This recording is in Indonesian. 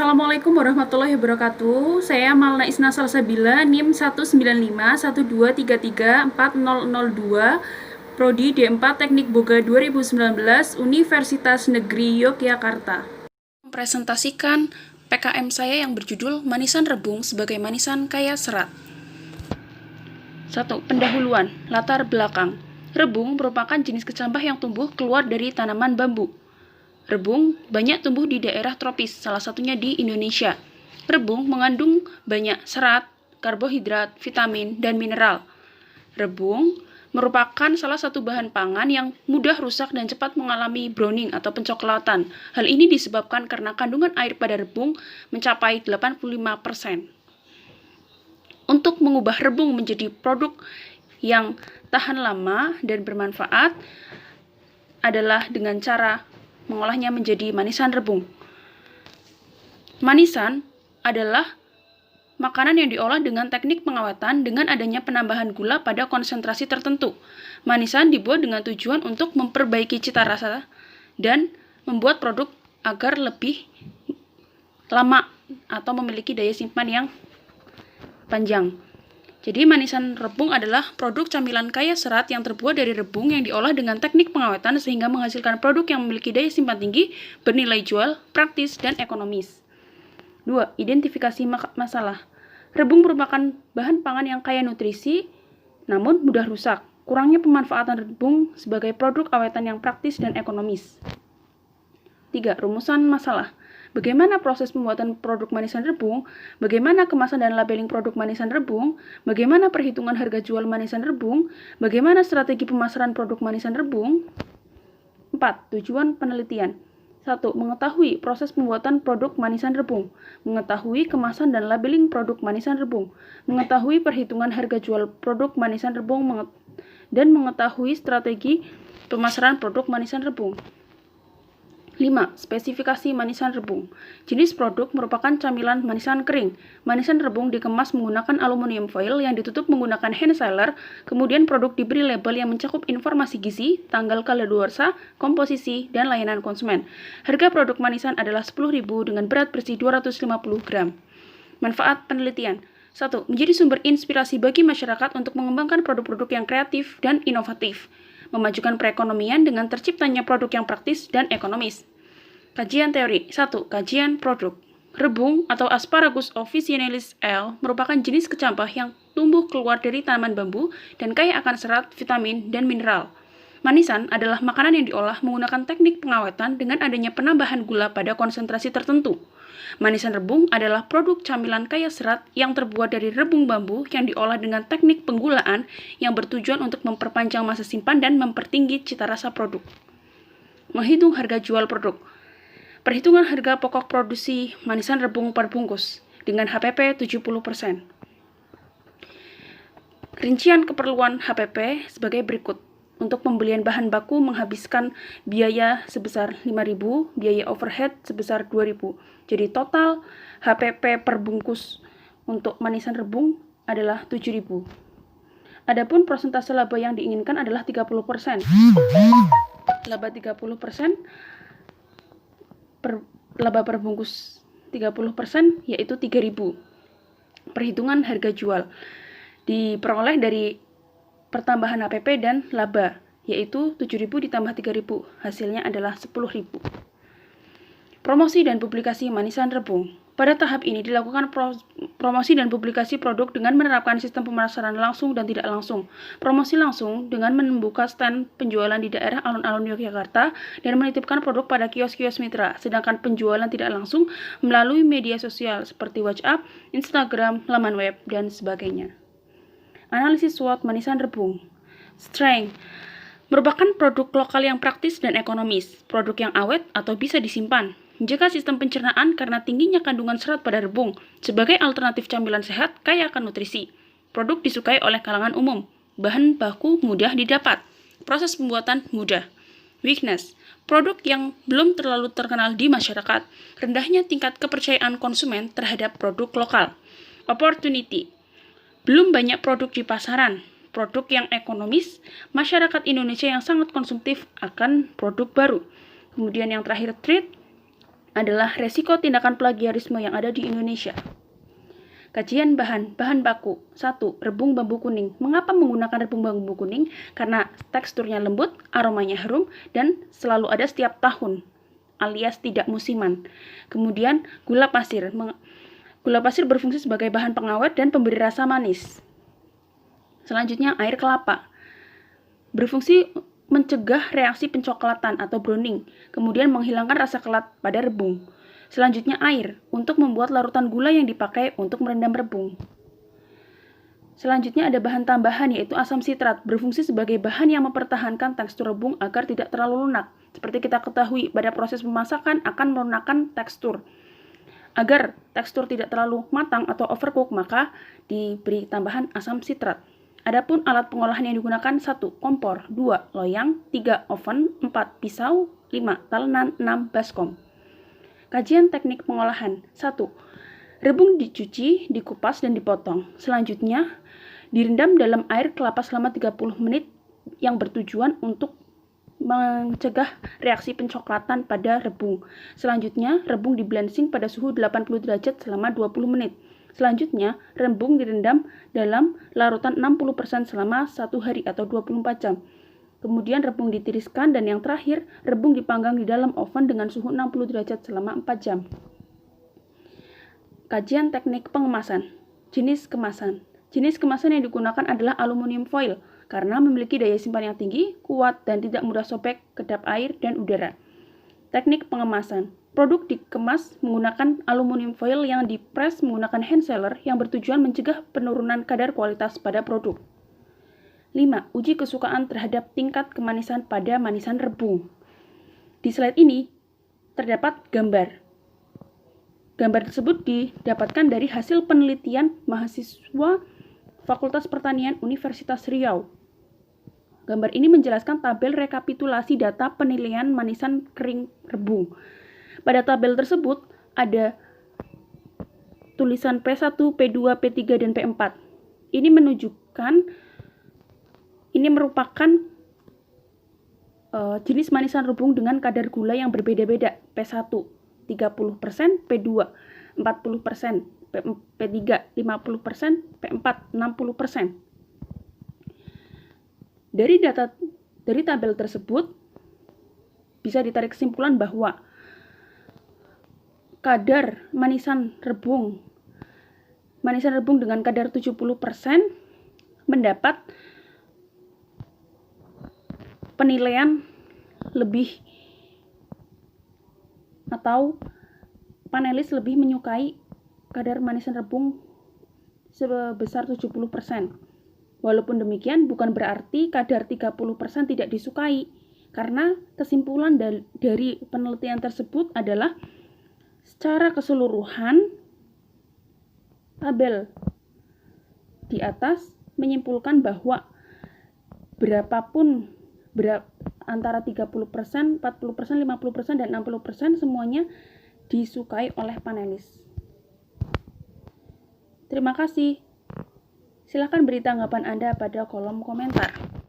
Assalamualaikum warahmatullahi wabarakatuh. Saya Malna Isna Salsabila, NIM 19512334002, Prodi D4 Teknik Boga 2019, Universitas Negeri Yogyakarta. Mempresentasikan PKM saya yang berjudul Manisan Rebung sebagai manisan kaya serat. 1. Pendahuluan, latar belakang. Rebung merupakan jenis kecambah yang tumbuh keluar dari tanaman bambu. Rebung banyak tumbuh di daerah tropis, salah satunya di Indonesia. Rebung mengandung banyak serat, karbohidrat, vitamin, dan mineral. Rebung merupakan salah satu bahan pangan yang mudah rusak dan cepat mengalami browning atau pencoklatan. Hal ini disebabkan karena kandungan air pada rebung mencapai 85%. Untuk mengubah rebung menjadi produk yang tahan lama dan bermanfaat adalah dengan cara mengolahnya menjadi manisan rebung. Manisan adalah makanan yang diolah dengan teknik pengawatan dengan adanya penambahan gula pada konsentrasi tertentu. Manisan dibuat dengan tujuan untuk memperbaiki cita rasa dan membuat produk agar lebih lama atau memiliki daya simpan yang panjang. Jadi manisan rebung adalah produk camilan kaya serat yang terbuat dari rebung yang diolah dengan teknik pengawatan sehingga menghasilkan produk yang memiliki daya simpan tinggi, bernilai jual, praktis, dan ekonomis. 2. Identifikasi masalah. Rebung merupakan bahan pangan yang kaya nutrisi, namun mudah rusak. Kurangnya pemanfaatan rebung sebagai produk awetan yang praktis dan ekonomis. 3. Rumusan masalah. Bagaimana proses pembuatan produk manisan rebung, bagaimana kemasan dan labeling produk manisan rebung, bagaimana perhitungan harga jual manisan rebung, bagaimana strategi pemasaran produk manisan rebung. 4. Tujuan penelitian. 1. Mengetahui proses pembuatan produk manisan rebung, mengetahui kemasan dan labeling produk manisan rebung, mengetahui perhitungan harga jual produk manisan rebung, dan mengetahui strategi pemasaran produk manisan rebung. 5. Spesifikasi manisan rebung. Jenis produk merupakan camilan manisan kering. Manisan rebung dikemas menggunakan aluminium foil yang ditutup menggunakan hand sealer, kemudian produk diberi label yang mencakup informasi gizi, tanggal kadaluarsa, komposisi, dan layanan konsumen. Harga produk manisan adalah 10.000 dengan berat bersih 250 gram. Manfaat penelitian. 1. Menjadi sumber inspirasi bagi masyarakat untuk mengembangkan produk-produk yang kreatif dan inovatif. Memajukan perekonomian dengan terciptanya produk yang praktis dan ekonomis. Kajian teori. 1. Kajian produk. Rebung atau Asparagus officinalis L merupakan jenis kecambah yang tumbuh keluar dari tanaman bambu dan kaya akan serat, vitamin, dan mineral. Manisan adalah makanan yang diolah menggunakan teknik pengawatan dengan adanya penambahan gula pada konsentrasi tertentu. Manisan rebung adalah produk camilan kaya serat yang terbuat dari rebung bambu yang diolah dengan teknik penggulaan yang bertujuan untuk memperpanjang masa simpan dan mempertinggi cita rasa produk. Menghitung harga jual produk. Perhitungan harga pokok produksi manisan rebung per bungkus dengan HPP 70%. Rincian keperluan HPP sebagai berikut. Untuk pembelian bahan baku menghabiskan biaya sebesar 5.000, biaya overhead sebesar 2.000. Jadi total HPP per bungkus untuk manisan rebung adalah 7.000. Adapun persentase laba yang diinginkan adalah 30%. Laba 30%, laba per bungkus 30% yaitu 3.000. Perhitungan harga jual diperoleh dari pertambahan HPP dan laba, yaitu 7.000 ditambah 3.000, hasilnya adalah 10.000. Promosi dan publikasi manisan rebung. Pada tahap ini dilakukan promosi dan publikasi produk dengan menerapkan sistem pemasaran langsung dan tidak langsung. Promosi langsung dengan membuka stand penjualan di daerah alun-alun Yogyakarta dan menitipkan produk pada kios-kios mitra, sedangkan penjualan tidak langsung melalui media sosial seperti WhatsApp, Instagram, laman web, dan sebagainya. Analisis SWOT manisan rebung. Strength merupakan produk lokal yang praktis dan ekonomis, produk yang awet atau bisa disimpan. Menjaga sistem pencernaan karena tingginya kandungan serat pada rebung sebagai alternatif camilan sehat kaya akan nutrisi. Produk disukai oleh kalangan umum. Bahan baku mudah didapat. Proses pembuatan mudah. Weakness, produk yang belum terlalu terkenal di masyarakat. Rendahnya tingkat kepercayaan konsumen terhadap produk lokal. Opportunity, belum banyak produk di pasaran, produk yang ekonomis, masyarakat Indonesia yang sangat konsumtif akan produk baru. Kemudian yang terakhir, threat, adalah resiko tindakan plagiarisme yang ada di Indonesia. Kajian bahan baku. 1. Rebung bambu kuning. Mengapa menggunakan rebung bambu kuning? Karena teksturnya lembut, aromanya harum, dan selalu ada setiap tahun, alias tidak musiman. Kemudian gula pasir. Gula pasir berfungsi sebagai bahan pengawet dan pemberi rasa manis. Selanjutnya air kelapa. Berfungsi mencegah reaksi pencoklatan atau browning, kemudian menghilangkan rasa kelat pada rebung. Selanjutnya air, untuk membuat larutan gula yang dipakai untuk merendam rebung. Selanjutnya ada bahan tambahan yaitu asam sitrat, berfungsi sebagai bahan yang mempertahankan tekstur rebung agar tidak terlalu lunak. Seperti kita ketahui, pada proses pemasakan akan melunakkan tekstur. Agar tekstur tidak terlalu matang atau overcook, maka diberi tambahan asam sitrat. Adapun alat pengolahan yang digunakan 1. Kompor, 2. Loyang, 3. Oven, 4. Pisau, 5. Talenan, 6. Baskom. Kajian teknik pengolahan. 1. Rebung dicuci, dikupas, dan dipotong. Selanjutnya, direndam dalam air kelapa selama 30 menit yang bertujuan untuk mencegah reaksi pencoklatan pada rebung. Selanjutnya, rebung diblancing pada suhu 80 derajat selama 20 menit. Selanjutnya, rebung direndam dalam larutan 60% selama 1 hari atau 24 jam. Kemudian rebung ditiriskan dan yang terakhir, rebung dipanggang di dalam oven dengan suhu 60 derajat selama 4 jam. Kajian teknik pengemasan. Jenis kemasan. Jenis kemasan yang digunakan adalah aluminium foil karena memiliki daya simpan yang tinggi, kuat, dan tidak mudah sobek, kedap air, dan udara. Teknik pengemasan. Produk dikemas menggunakan aluminium foil yang dipres menggunakan hand sealer yang bertujuan mencegah penurunan kadar kualitas pada produk. 5. Uji kesukaan terhadap tingkat kemanisan pada manisan rebung. Di slide ini terdapat gambar. Gambar tersebut didapatkan dari hasil penelitian mahasiswa Fakultas Pertanian Universitas Riau. Gambar ini menjelaskan tabel rekapitulasi data penilaian manisan kering rebung. Pada tabel tersebut ada tulisan P1, P2, P3, dan P4. Ini merupakan jenis manisan rebung dengan kadar gula yang berbeda-beda. P1 30%, P2 40%, P3 50%, P4 60%. Dari tabel tersebut bisa ditarik kesimpulan bahwa kadar manisan rebung dengan kadar 70% mendapat penilaian lebih atau panelis lebih menyukai kadar manisan rebung sebesar 70%. Walaupun demikian, bukan berarti kadar 30% tidak disukai, karena kesimpulan dari penelitian tersebut adalah secara keseluruhan tabel di atas menyimpulkan bahwa antara 30%, 40%, 50%, dan 60% semuanya disukai oleh panelis. Terima kasih. Silakan beri tanggapan Anda pada kolom komentar.